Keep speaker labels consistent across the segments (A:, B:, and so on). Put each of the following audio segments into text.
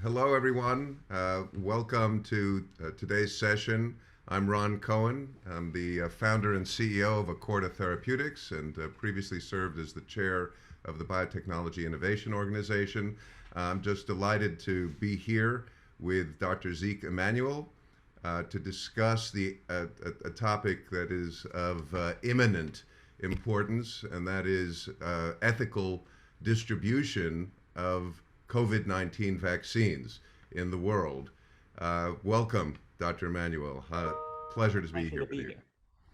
A: Hello, everyone. Welcome to today's session. I'm Ron Cohen. I'm the founder and CEO of Acorda Therapeutics and previously served as the chair of the Biotechnology Innovation Organization. I'm just delighted to be here with Dr. Zeke Emanuel to discuss a topic that is of imminent importance, and that is ethical distribution of COVID-19 vaccines in the world. Welcome, Dr. Emanuel. Pleasure to be here with you.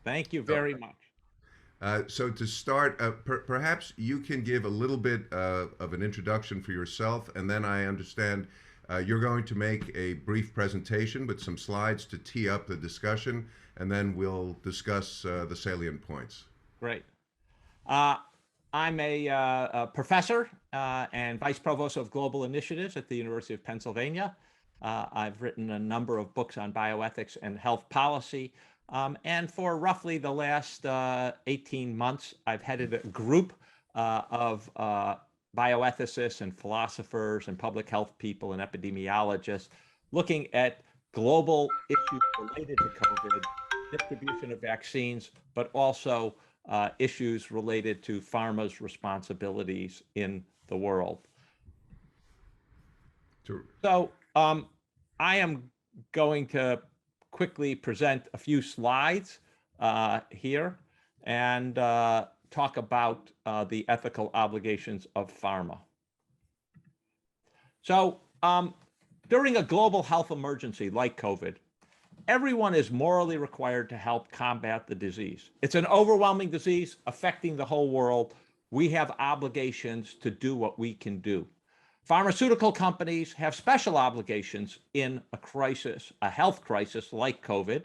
B: Thank you
A: So,
B: very much.
A: so to start, perhaps you can give a little bit of an introduction for yourself, and then I understand you're going to make a brief presentation with some slides to tee up the discussion, and then we'll discuss the salient points.
B: Great. I'm a professor and vice provost of global initiatives at the University of Pennsylvania. I've written a number of books on bioethics and health policy. And for roughly the last 18 months, I've headed a group of bioethicists and philosophers and public health people and epidemiologists looking at global issues related to COVID, distribution of vaccines, but also issues related to pharma's responsibilities in the world.
A: Sure.
B: So I am going to quickly present a few slides here and talk about the ethical obligations of pharma. So during a global health emergency like COVID, everyone is morally required to help combat the disease. It's an overwhelming disease affecting the whole world. We have obligations to do what we can do. Pharmaceutical companies have special obligations in a crisis, a health crisis like COVID,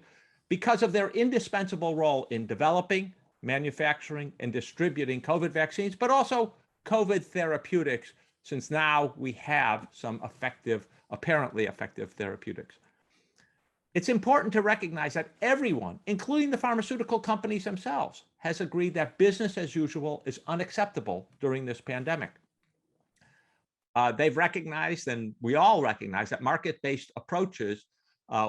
B: because of their indispensable role in developing, manufacturing, and distributing COVID vaccines, but also COVID therapeutics, since now we have some effective, apparently effective therapeutics. It's important to recognize that everyone, including the pharmaceutical companies themselves, has agreed that business as usual is unacceptable during this pandemic. They've recognized, and we all recognize, that market-based approaches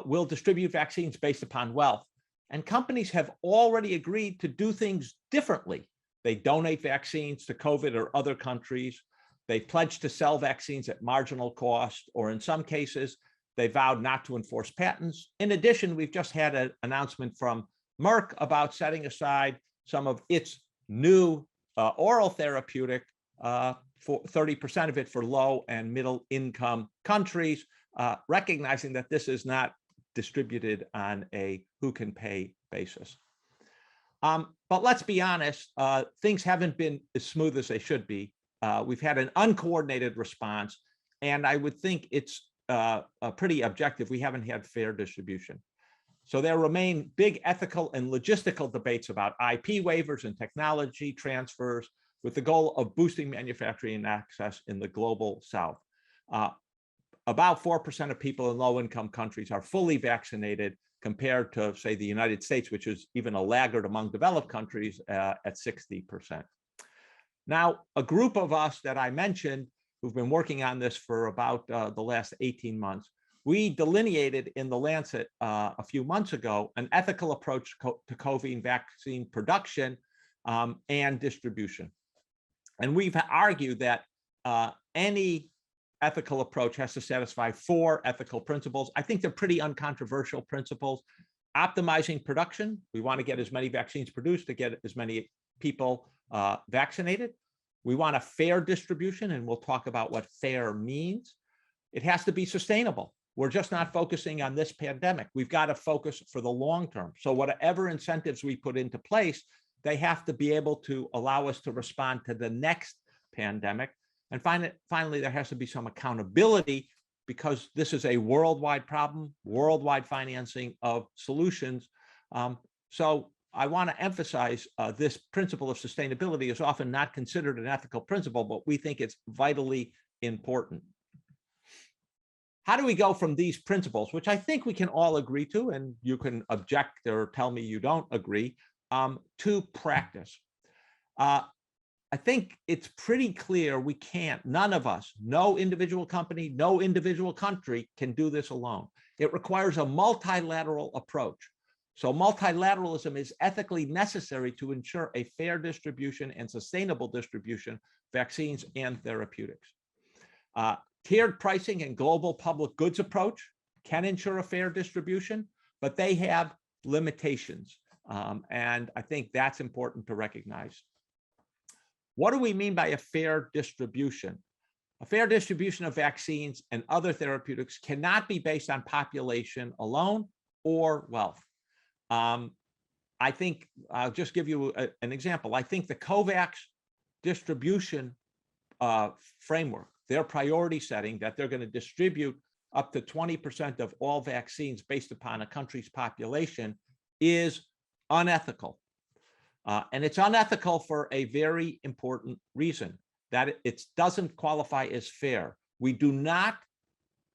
B: will distribute vaccines based upon wealth. And companies have already agreed to do things differently. They donate vaccines to COVID or other countries. They pledge to sell vaccines at marginal cost, or in some cases, they vowed not to enforce patents. In addition, we've just had an announcement from Merck about setting aside some of its new oral therapeutic, for 30% of it for low and middle income countries, recognizing that this is not distributed on a who can pay basis. But let's be honest, things haven't been as smooth as they should be. We've had an uncoordinated response, and I would think it's pretty objective. We haven't had fair distribution. So there remain big ethical and logistical debates about IP waivers and technology transfers with the goal of boosting manufacturing access in the global South. About 4% of people in low-income countries are fully vaccinated compared to, say, the United States, which is even a laggard among developed countries at 60%. Now, a group of us that I mentioned who've been working on this for about the last 18 months, we delineated in the Lancet a few months ago an ethical approach to COVID vaccine production and distribution. And we've argued that any ethical approach has to satisfy 4 ethical principles. I think they're pretty uncontroversial principles. Optimizing production. We want to get as many vaccines produced to get as many people vaccinated. We want a fair distribution, and we'll talk about what fair means. It has to be sustainable. We're just not focusing on this pandemic. We've got to focus for the long term. So whatever incentives we put into place, they have to be able to allow us to respond to the next pandemic. And finally, there has to be some accountability, because this is a worldwide problem, worldwide financing of solutions. So I want to emphasize this principle of sustainability is often not considered an ethical principle, but we think it's vitally important. How do we go from these principles, which I think we can all agree to, and you can object or tell me you don't agree, to practice? I think it's pretty clear we can't, none of us, no individual company, no individual country can do this alone. It requires a multilateral approach. So multilateralism is ethically necessary to ensure a fair distribution and sustainable distribution of vaccines and therapeutics. Tiered pricing and global public goods approach can ensure a fair distribution, but they have limitations. And I think that's important to recognize. What do we mean by a fair distribution? A fair distribution of vaccines and other therapeutics cannot be based on population alone or wealth. I think I'll just give you an example. I think the COVAX distribution framework, their priority setting that they're going to distribute up to 20% of all vaccines based upon a country's population, is unethical. And it's unethical for a very important reason, that it doesn't qualify as fair. We do not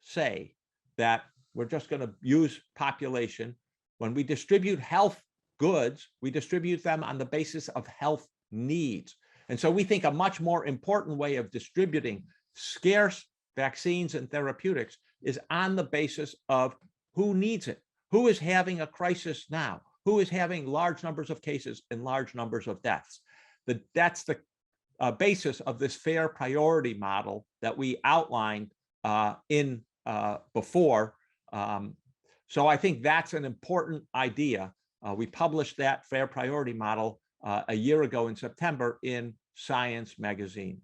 B: say that we're just going to use population. When we distribute health goods, we distribute them on the basis of health needs. And so we think a much more important way of distributing scarce vaccines and therapeutics is on the basis of who needs it, who is having a crisis now, who is having large numbers of cases and large numbers of deaths. That's the basis of this fair priority model that we outlined before. So I think that's an important idea. We published that fair priority model a year ago in September in Science magazine.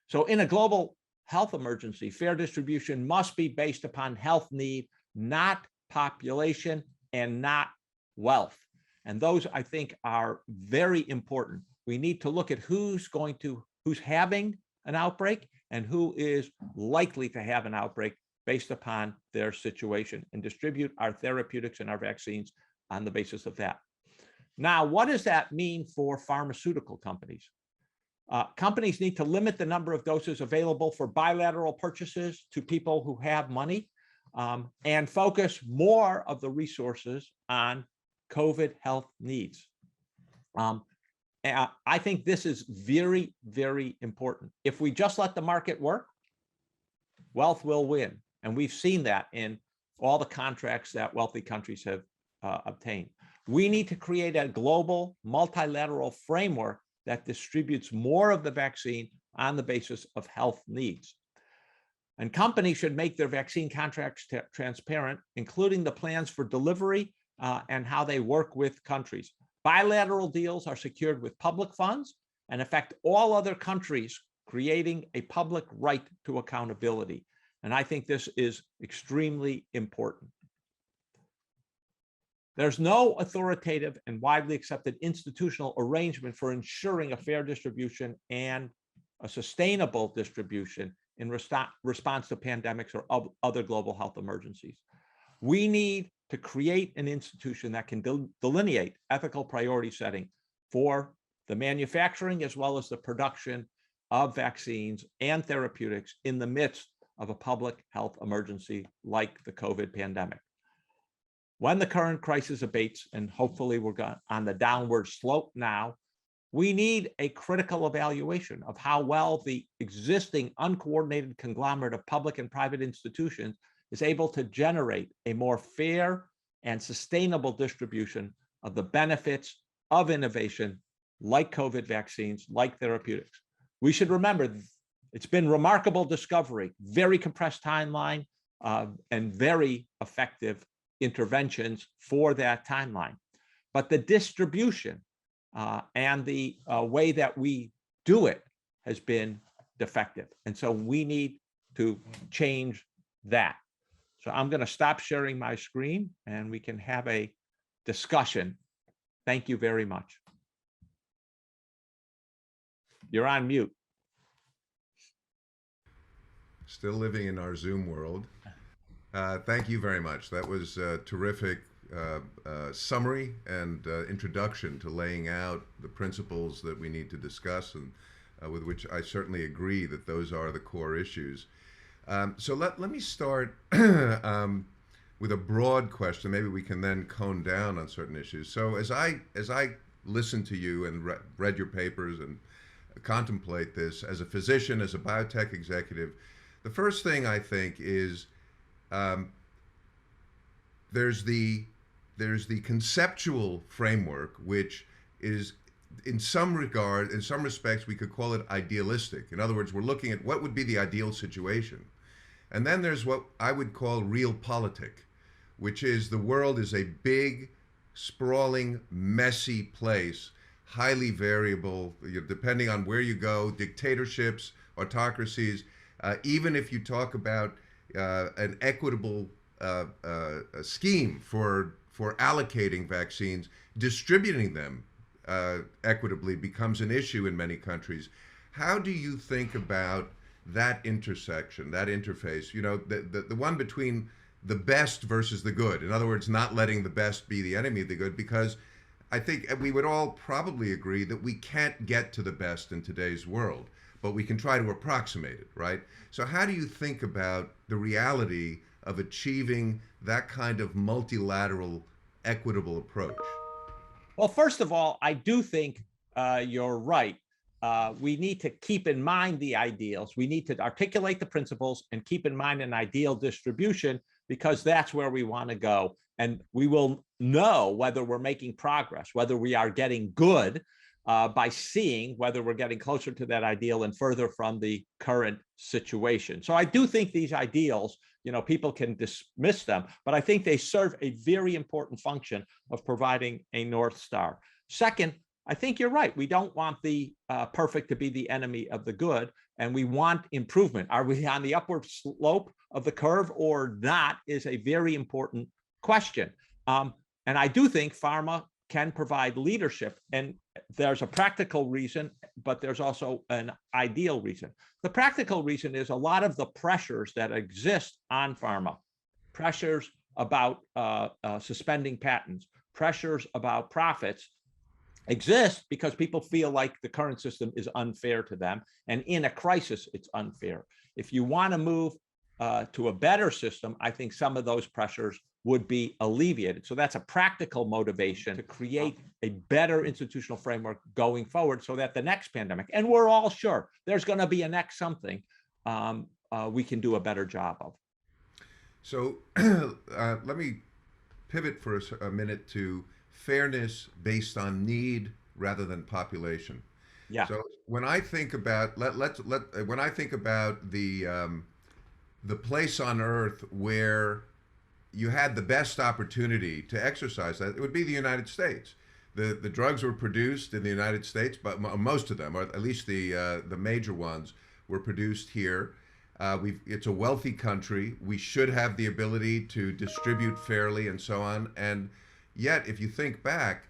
B: So in a global health emergency, fair distribution must be based upon health need, not population and not wealth. And those, I think, are very important. We need to look at who's having an outbreak and who is likely to have an outbreak based upon their situation, and distribute our therapeutics and our vaccines on the basis of that. Now, what does that mean for pharmaceutical companies? Companies need to limit the number of doses available for bilateral purchases to people who have money, and focus more of the resources on COVID health needs. I think this is very, very important. If we just let the market work, wealth will win. And we've seen that in all the contracts that wealthy countries have obtained. We need to create a global multilateral framework that distributes more of the vaccine on the basis of health needs. And companies should make their vaccine contracts transparent, including the plans for delivery and how they work with countries. Bilateral deals are secured with public funds and affect all other countries, creating a public right to accountability. And I think this is extremely important. There's no authoritative and widely accepted institutional arrangement for ensuring a fair distribution and a sustainable distribution in response to pandemics or other global health emergencies. We need to create an institution that can delineate ethical priority setting for the manufacturing as well as the production of vaccines and therapeutics in the midst of a public health emergency like the COVID pandemic. When the current crisis abates, and hopefully we're on the downward slope now, we need a critical evaluation of how well the existing uncoordinated conglomerate of public and private institutions is able to generate a more fair and sustainable distribution of the benefits of innovation like COVID vaccines, like therapeutics. We should remember it's been remarkable discovery, very compressed timeline, and very effective interventions for that timeline. But the distribution and the way that we do it has been defective. And so we need to change that. So I'm going to stop sharing my screen and we can have a discussion. Thank you very much. You're on mute.
A: Still living in our Zoom world. Thank you very much. That was a terrific summary and introduction to laying out the principles that we need to discuss, and with which I certainly agree that those are the core issues. So let me start with a broad question. Maybe we can then cone down on certain issues. So as I listened to you and read your papers and contemplate this as a physician, as a biotech executive, the first thing I think is um, there's the conceptual framework, which is in some regard, in some respects, we could call it idealistic. In other words, we're looking at what would be the ideal situation. And then there's what I would call realpolitik, which is the world is a big, sprawling, messy place, highly variable, depending on where you go, dictatorships, autocracies. Even if you talk about an equitable scheme for allocating vaccines, distributing them equitably becomes an issue in many countries. How do you think about that intersection, that interface? You know, the one between the best versus the good. In other words, not letting the best be the enemy of the good, because I think we would all probably agree that we can't get to the best in today's world, but we can try to approximate it, right? So how do you think about the reality of achieving that kind of multilateral, equitable approach?
B: Well, first of all, I do think you're right. We need to keep in mind the ideals. We need to articulate the principles and keep in mind an ideal distribution, because that's where we want to go. And we will know whether we're making progress, whether we are getting good by seeing whether we're getting closer to that ideal and further from the current situation. So I do think these ideals, you know, people can dismiss them, but I think they serve a very important function of providing a North Star. Second, I think you're right. We don't want the perfect to be the enemy of the good, and we want improvement. Are we on the upward slope of the curve or not is a very important question. And I do think pharma can provide leadership, and there's a practical reason, but there's also an ideal reason. The practical reason is a lot of the pressures that exist on pharma, pressures about suspending patents, pressures about profits, exist because people feel like the current system is unfair to them, and in a crisis, it's unfair. If you want to move to a better system, I think some of those pressures would be alleviated. So that's a practical motivation to create a better institutional framework going forward, so that the next pandemic, and we're all sure there's going to be a next something, we can do a better job of.
A: So let me pivot for a minute to fairness based on need rather than population.
B: Yeah.
A: So when I think about when I think about the place on Earth where you had the best opportunity to exercise that, it would be the United States. The drugs were produced in the United States, but most of them, or at least the major ones, were produced here. It's a wealthy country. We should have the ability to distribute fairly and so on. And yet, if you think back,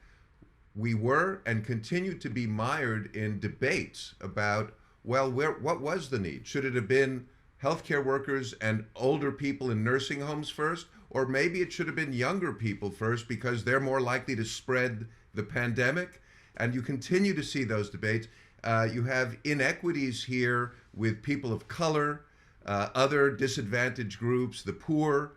A: we were and continue to be mired in debates about, well, what was the need? Should it have been healthcare workers and older people in nursing homes first? Or maybe it should have been younger people first because they're more likely to spread the pandemic. And you continue to see those debates. You have inequities here with people of color, other disadvantaged groups, the poor.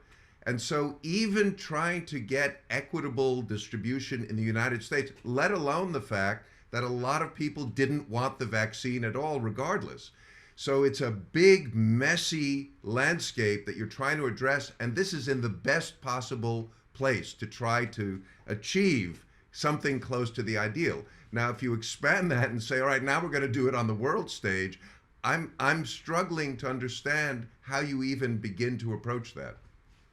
A: And so even trying to get equitable distribution in the United States, let alone the fact that a lot of people didn't want the vaccine at all, regardless. So it's a big, messy landscape that you're trying to address, and this is in the best possible place to try to achieve something close to the ideal. Now, if you expand that and say, all right, now we're going to do it on the world stage, I'm struggling to understand how you even begin to approach that.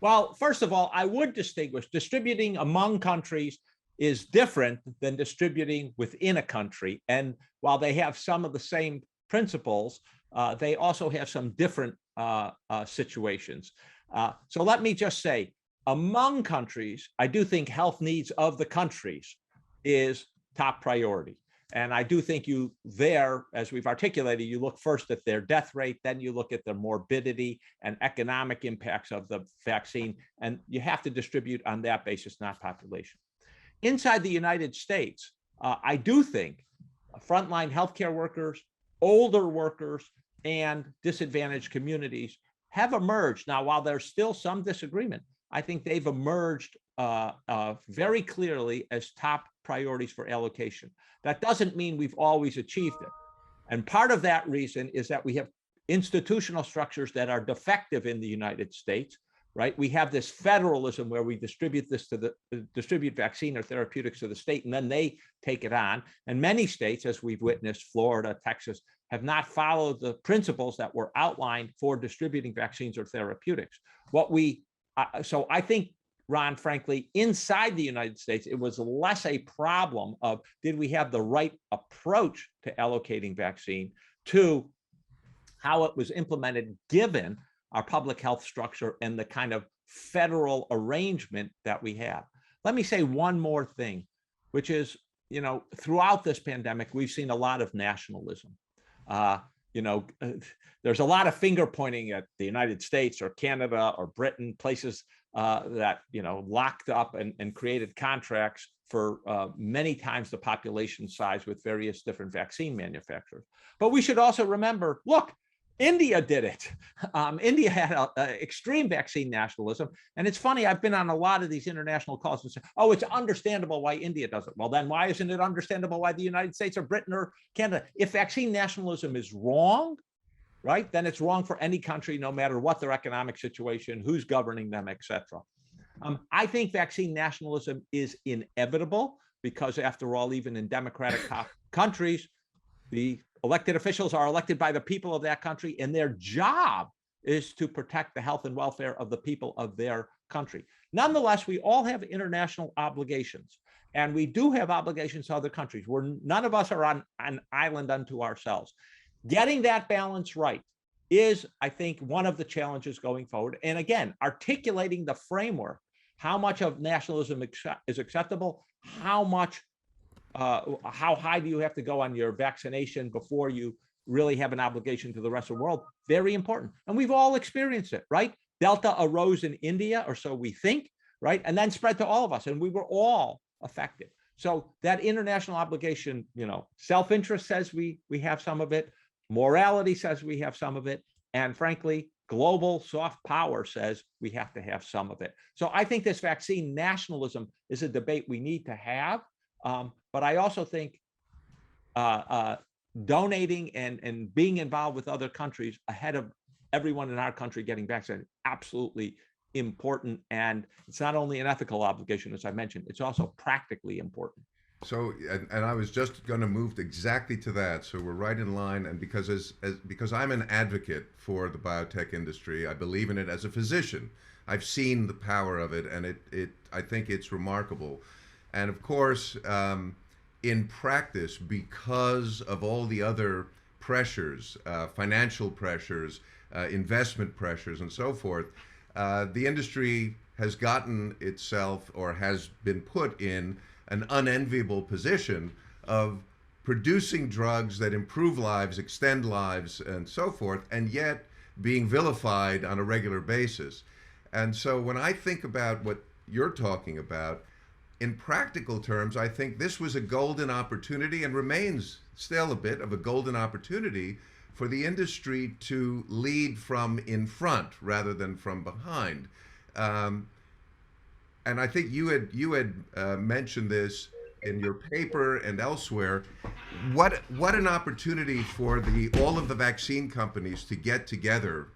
B: Well, first of all, I would distinguish distributing among countries is different than distributing within a country. And while they have some of the same principles, they also have some different situations. So let me just say, among countries, I do think health needs of the countries is top priority. And I do think you there, as we've articulated, you look first at their death rate, then you look at the morbidity and economic impacts of the vaccine, and you have to distribute on that basis, not population. Inside the United States, I do think frontline healthcare workers, older workers, and disadvantaged communities have emerged. Now, while there's still some disagreement, I think they've emerged very clearly as top priorities for allocation. That doesn't mean we've always achieved it. And part of that reason is that we have institutional structures that are defective in the United States, right? We have this federalism where we distribute vaccine or therapeutics to the state, and then they take it on. And many states, as we've witnessed, Florida, Texas, have not followed the principles that were outlined for distributing vaccines or therapeutics. So I think, Ron, frankly, inside the United States, it was less a problem of did we have the right approach to allocating vaccine to how it was implemented, given our public health structure and the kind of federal arrangement that we have. Let me say one more thing, which is, throughout this pandemic, we've seen a lot of nationalism. There's a lot of finger pointing at the United States or Canada or Britain, places that, locked up and created contracts for many times the population size with various different vaccine manufacturers. But we should also remember, look, India did it. India had extreme vaccine nationalism. And it's funny, I've been on a lot of these international calls and say, oh, it's understandable why India does it. Well, then why isn't it understandable why the United States or Britain or Canada? If vaccine nationalism is wrong, right, then it's wrong for any country, no matter what their economic situation, who's governing them, et cetera. I think vaccine nationalism is inevitable because, after all, even in democratic countries, the elected officials are elected by the people of that country, and their job is to protect the health and welfare of the people of their country. Nonetheless, we all have international obligations, and we do have obligations to other countries where none of us are on an island unto ourselves. Getting that balance right is, I think, one of the challenges going forward. And again, articulating the framework, how much of nationalism is acceptable, how high do you have to go on your vaccination before you really have an obligation to the rest of the world? Very important. And we've all experienced it, right? Delta arose in India, or so we think, right? And then spread to all of us, and we were all affected. So that international obligation, self-interest says we have some of it, morality says we have some of it, and frankly, global soft power says we have to have some of it. So I think this vaccine nationalism is a debate we need to have. But I also think donating and being involved with other countries ahead of everyone in our country getting vaccinated, absolutely important. And it's not only an ethical obligation, as I mentioned, it's also practically important.
A: So, and I was just going to move exactly to that. So we're right in line. And because because I'm an advocate for the biotech industry, I believe in it as a physician. I've seen the power of it, and I think it's remarkable. And of course, in practice, because of all the other pressures, financial pressures, investment pressures, and so forth, the industry has gotten itself, or has been put in, an unenviable position of producing drugs that improve lives, extend lives, and so forth, and yet being vilified on a regular basis. And so when I think about what you're talking about, in practical terms, I think this was a golden opportunity, and remains still a bit of a golden opportunity, for the industry to lead from in front rather than from behind. And I think you had mentioned this in your paper and elsewhere. What an opportunity for all of the vaccine companies to get together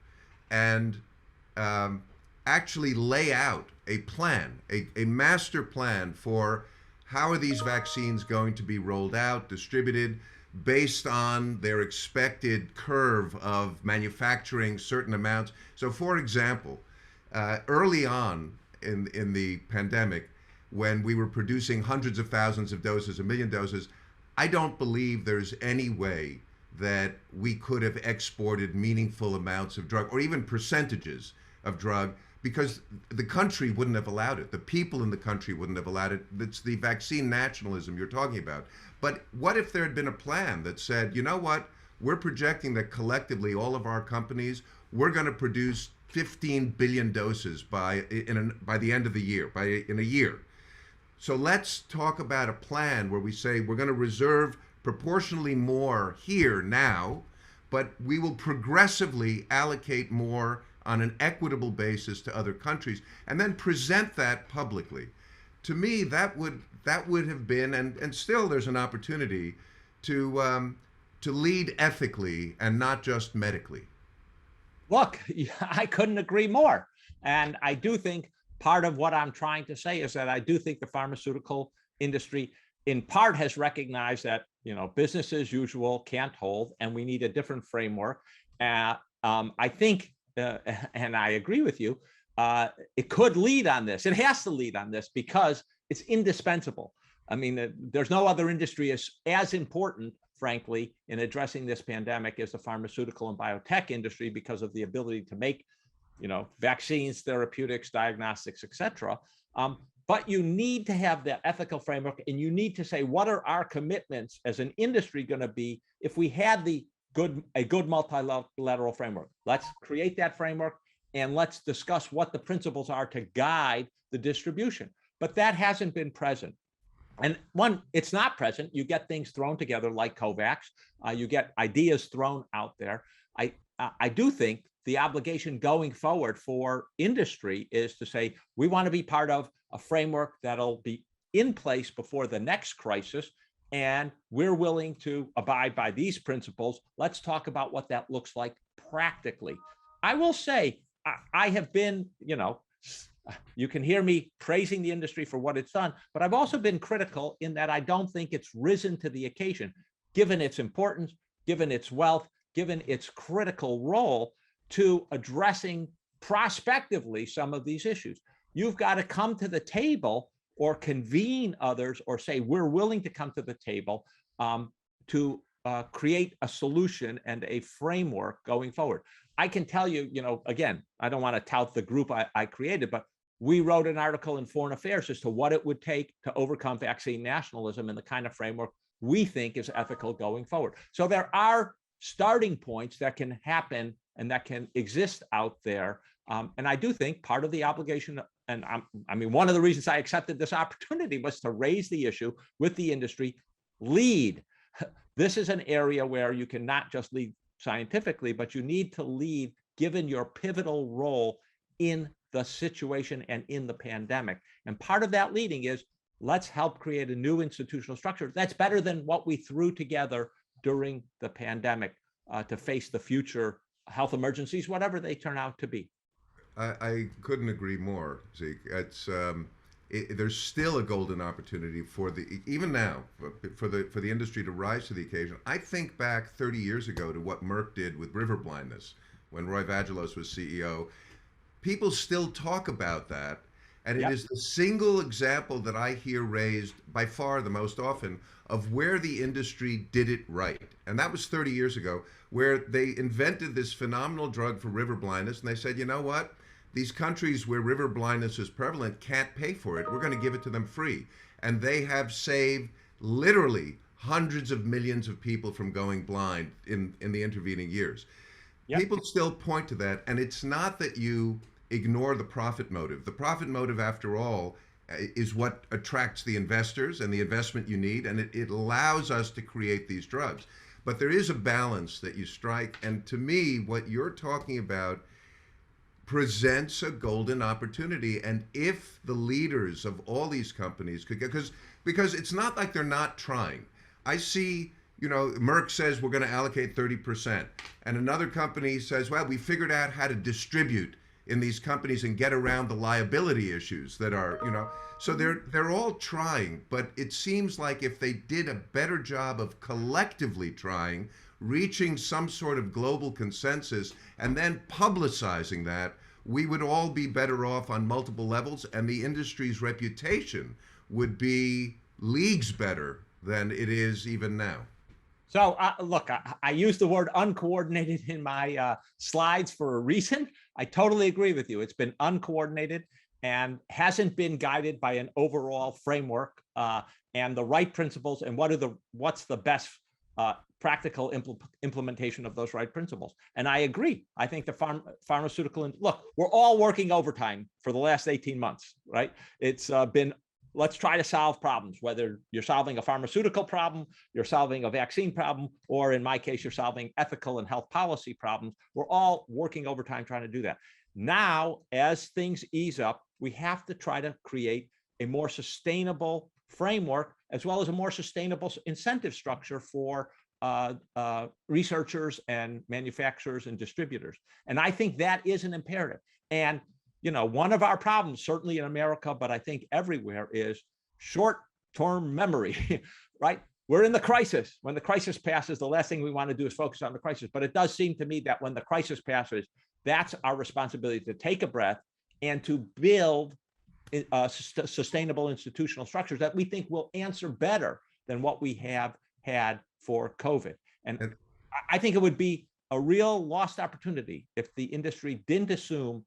A: and actually lay out a plan, a master plan for how are these vaccines going to be rolled out, distributed, based on their expected curve of manufacturing certain amounts. So, for example, early on in the pandemic, when we were producing hundreds of thousands of doses, 1 million doses, I don't believe there's any way that we could have exported meaningful amounts of drug, or even percentages of drug, because the country wouldn't have allowed it. The people in the country wouldn't have allowed it. It's the vaccine nationalism you're talking about. But what if there had been a plan that said, you know what, we're projecting that collectively all of our companies, we're going to produce 15 billion doses by the end of the year, in a year. So let's talk about a plan where we say we're going to reserve proportionally more here now, but we will progressively allocate more on an equitable basis to other countries, and then present that publicly. To me, that would have been, and still there's an opportunity to to lead ethically and not just medically?
B: Look, I couldn't agree more. And I do think part of what I'm trying to say is that I do think the pharmaceutical industry in part has recognized that, business as usual can't hold, and we need a different framework. I think, and I agree with you, it could lead on this. It has to lead on this because it's indispensable. I mean, there's no other industry as important, frankly, in addressing this pandemic as the pharmaceutical and biotech industry because of the ability to make, vaccines, therapeutics, diagnostics, et cetera. But you need to have that ethical framework, and you need to say, what are our commitments as an industry going to be if we had a good multilateral framework? Let's create that framework and let's discuss what the principles are to guide the distribution. But that hasn't been present. And it's not present. You get things thrown together like COVAX. You get ideas thrown out there. I do think the obligation going forward for industry is to say, we want to be part of a framework that'll be in place before the next crisis, and we're willing to abide by these principles. Let's talk about what that looks like practically. I will say, I have been, you can hear me praising the industry for what it's done, but I've also been critical in that I don't think it's risen to the occasion, given its importance, given its wealth, given its critical role to addressing prospectively some of these issues. You've got to come to the table or convene others or say, we're willing to come to the table to create a solution and a framework going forward. I can tell you, again, I don't want to tout the group I created, but we wrote an article in Foreign Affairs as to what it would take to overcome vaccine nationalism and the kind of framework we think is ethical going forward. So there are starting points that can happen and that can exist out there. And I do think part of the obligation, and one of the reasons I accepted this opportunity was to raise the issue with the industry, lead. This is an area where you can not just lead scientifically, but you need to lead given your pivotal role in the situation and in the pandemic. And part of that leading is, let's help create a new institutional structure that's better than what we threw together during the pandemic to face the future health emergencies, whatever they turn out to be.
A: I couldn't agree more, Zeke. There's still a golden opportunity even now for the industry to rise to the occasion. I think back 30 years ago to what Merck did with river blindness when Roy Vagelos was CEO. People still talk about that, and it is the single example that I hear raised by far the most often of where the industry did it right. And that was 30 years ago, where they invented this phenomenal drug for river blindness, and they said, you know what? These countries where river blindness is prevalent can't pay for it. We're going to give it to them free. And they have saved literally hundreds of millions of people from going blind in the intervening years. Yep. People still point to that, and it's not that you ignore the profit motive. The profit motive, after all, is what attracts the investors and the investment you need, and it allows us to create these drugs. But there is a balance that you strike, and to me, what you're talking about presents a golden opportunity. And if the leaders of all these companies could get, because it's not like they're not trying. I see, Merck says we're going to allocate 30%, and another company says, well, we figured out how to distribute in these companies and get around the liability issues that are, so they're all trying. But it seems like if they did a better job of collectively trying, reaching some sort of global consensus, and then publicizing that, we would all be better off on multiple levels, and the industry's reputation would be leagues better than it is even now.
B: So look, I use the word uncoordinated in my slides for a reason. I totally agree with you. It's been uncoordinated and hasn't been guided by an overall framework and the right principles and what's the best practical implementation of those right principles. And I agree. I think the pharmaceutical, look, we're all working overtime for the last 18 months, right? It's been, let's try to solve problems, whether you're solving a pharmaceutical problem, you're solving a vaccine problem, or in my case, you're solving ethical and health policy problems. We're all working overtime trying to do that. Now, as things ease up, we have to try to create a more sustainable framework, as well as a more sustainable incentive structure for researchers and manufacturers and distributors. And I think that is an imperative. And, one of our problems, certainly in America, but I think everywhere, is short-term memory, right? We're in the crisis. When the crisis passes, the last thing we want to do is focus on the crisis. But it does seem to me that when the crisis passes, that's our responsibility, to take a breath and to build sustainable institutional structures that we think will answer better than what we have had for COVID. And I think it would be a real lost opportunity if the industry didn't assume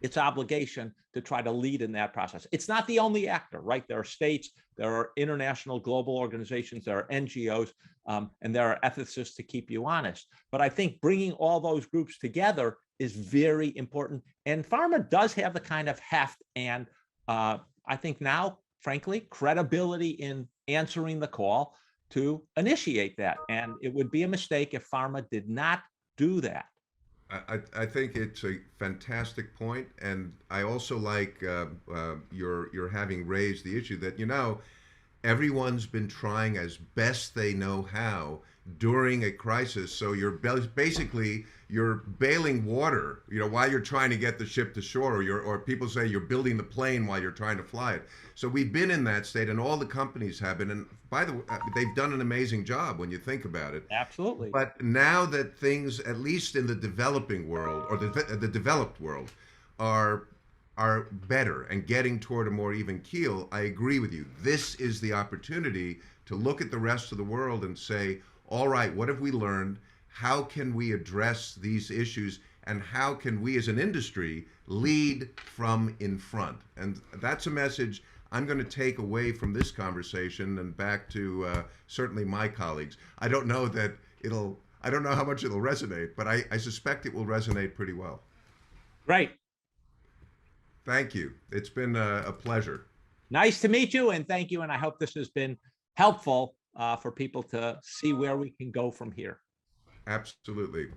B: its obligation to try to lead in that process. It's not the only actor, right? There are states, there are international global organizations, there are NGOs, and there are ethicists to keep you honest. But I think bringing all those groups together is very important. And pharma does have the kind of heft and I think now, frankly, credibility in answering the call to initiate that. And it would be a mistake if pharma did not do that.
A: I think it's a fantastic point, and I also like your having raised the issue that everyone's been trying as best they know how during a crisis. So you're bailing water, while you're trying to get the ship to shore, or people say you're building the plane while you're trying to fly it. So we've been in that state, and all the companies have been. And by the way, they've done an amazing job when you think about it.
B: Absolutely.
A: But now that things, at least in the developing world or the developed world, are better and getting toward a more even keel, I agree with you. This is the opportunity to look at the rest of the world and say, all right, what have we learned? How can we address these issues? And how can we as an industry lead from in front? And that's a message I'm going to take away from this conversation and back to certainly my colleagues. I don't know how much it'll resonate, but I suspect it will resonate pretty well.
B: Great.
A: Thank you. It's been a pleasure.
B: Nice to meet you, and thank you. And I hope this has been helpful for people to see where we can go from here.
A: Absolutely.